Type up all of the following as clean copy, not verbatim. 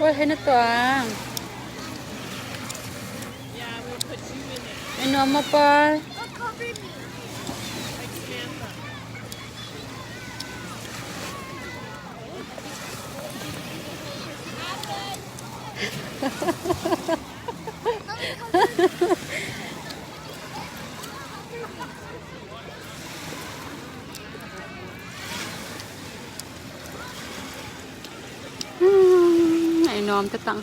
Ôi hay nó toang. Ano mo pa? Ay nom tatang.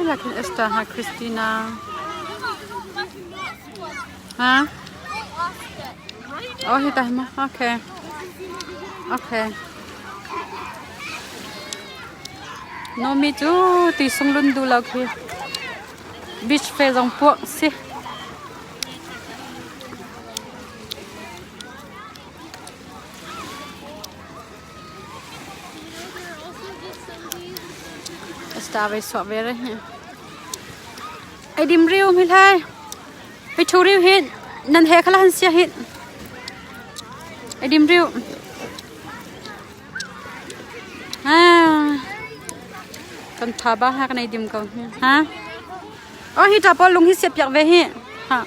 Lakin esta ha Christina. Ha? Oh, hita mo. Okay. Okay. No mi chu ti sung lun du lau khi. Beach fe jong puak si. Esta ve so ve re. Ai dim riu mi lai. Ai chu riu hin. Nan he khala han sia hin. Ai dim riu. Con thà ba ha cái này dim con ha. Ô hi ta pa lung hi sep yak ve hi. Ha.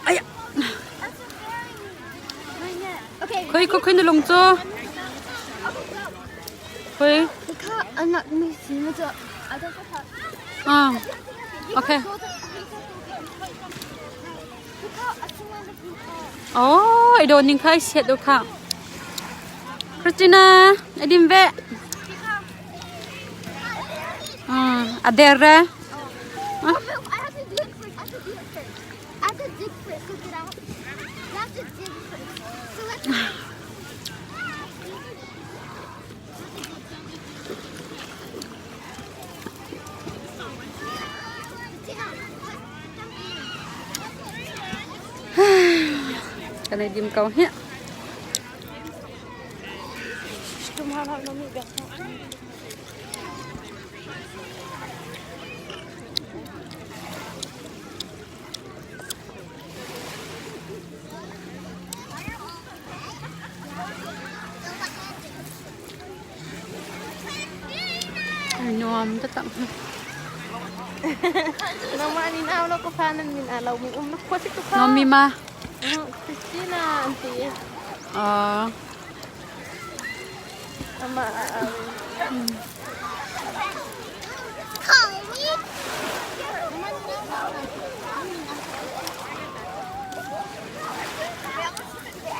Ai. Khơi có khơi nó lung cho. Khơi. Anh nãy mình xin một chỗ. À. Okay. Oh, I don't think I said the car. Christina, I didn't bet. Adere. I have to do it first. I have to dig first. So get out. You have to dig first. So let's. Cái này dim câu hết. Nhom tất tận. Nang mani na ako ko panan min alaw mo kwasik to ka. Nomi ma. Christina auntie. Ama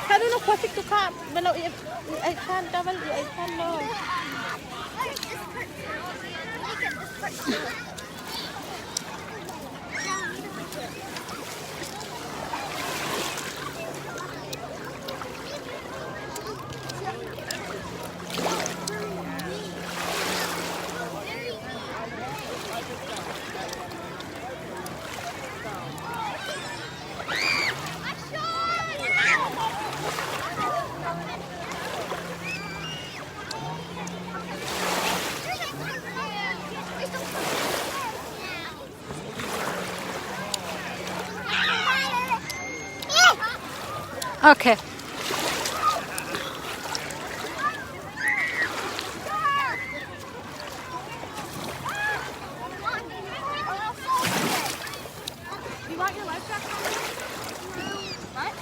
Kano no kwasik to ka. Balaw I can double I can no. Okay. You want your life jacket? What?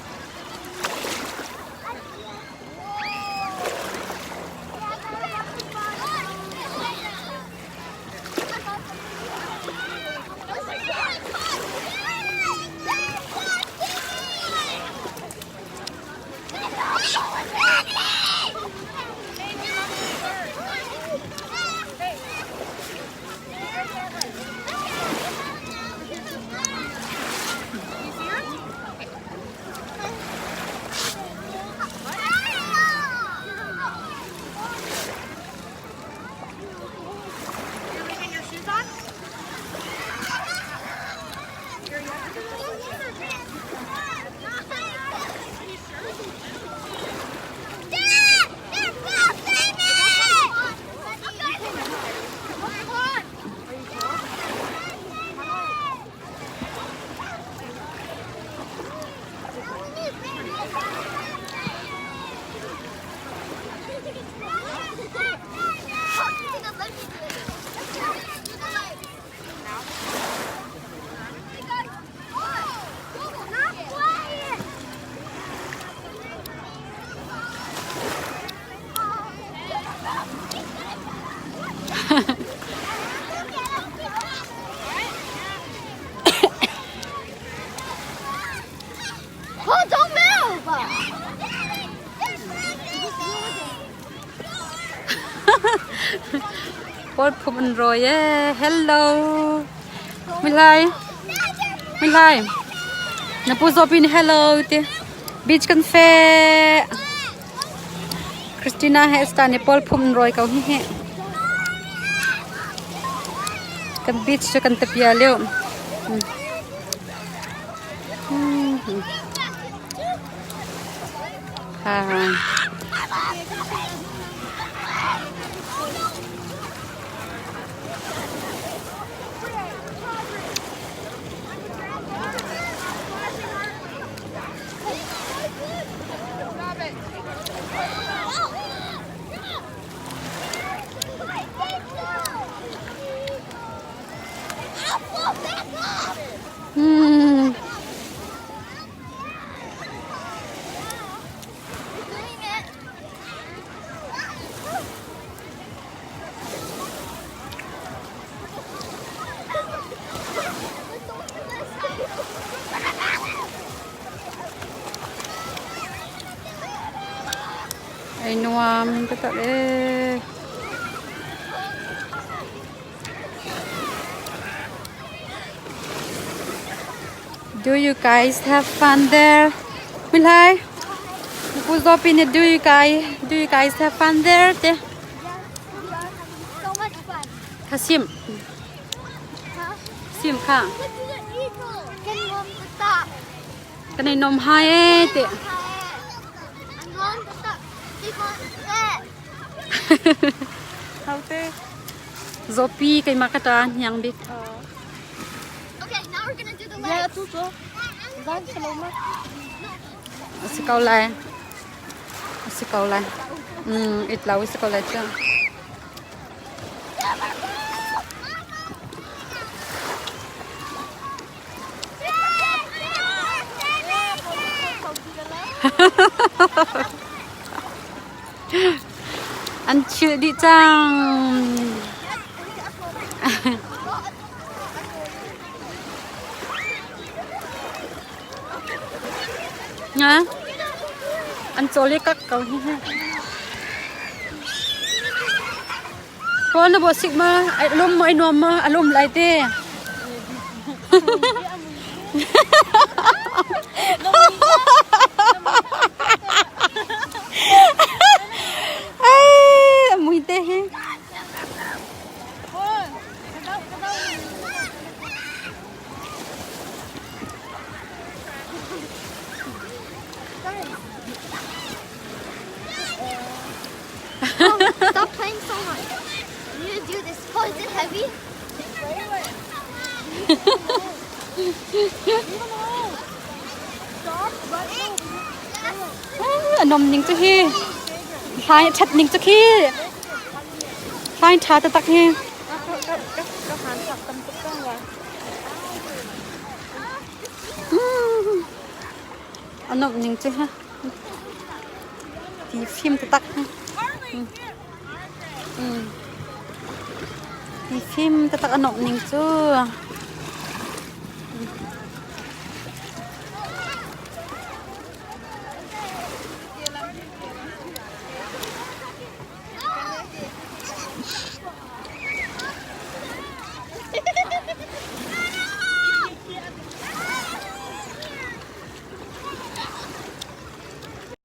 Oh, don't move! Paul phum rồi á. Hello. Mình lại. Nó pu zopin hello te. Beach cafe. Christina Hesta ne Paul phum rồi kau hi he. Kan beach cho kan tapia leo. Ha. Ay nuam tetap eh. Do you guys have fun there? Milai. Who's up in it? Do you guys have fun there? So much fun. Kasim. Huh? Sim ka. Look at the eagle. Can you want to stop? Kanay nom hai te. I'm going to stop. Keep on that. How te? Zopi kay makata yang bit. Okay, now we're gonna do the legs. Yeah, too. Sikau lai. Itlau sikau lai cha. Anh chưa đi chăng? Nhá. Anh cho lấy các cầu như thế. Con nó bỏ xịt mà, alum mai nuông mà, alum lại thế. Ai, mùi tê he. Stop playing so much. You need to do this. Oh, is it heavy? Nôm nính cho khi. Hai chặt nính cho khi. Hai chặt tắc he. Nôm nính cho ha. Thì phim tắc ha. Thì phim tắc nôm nính cho.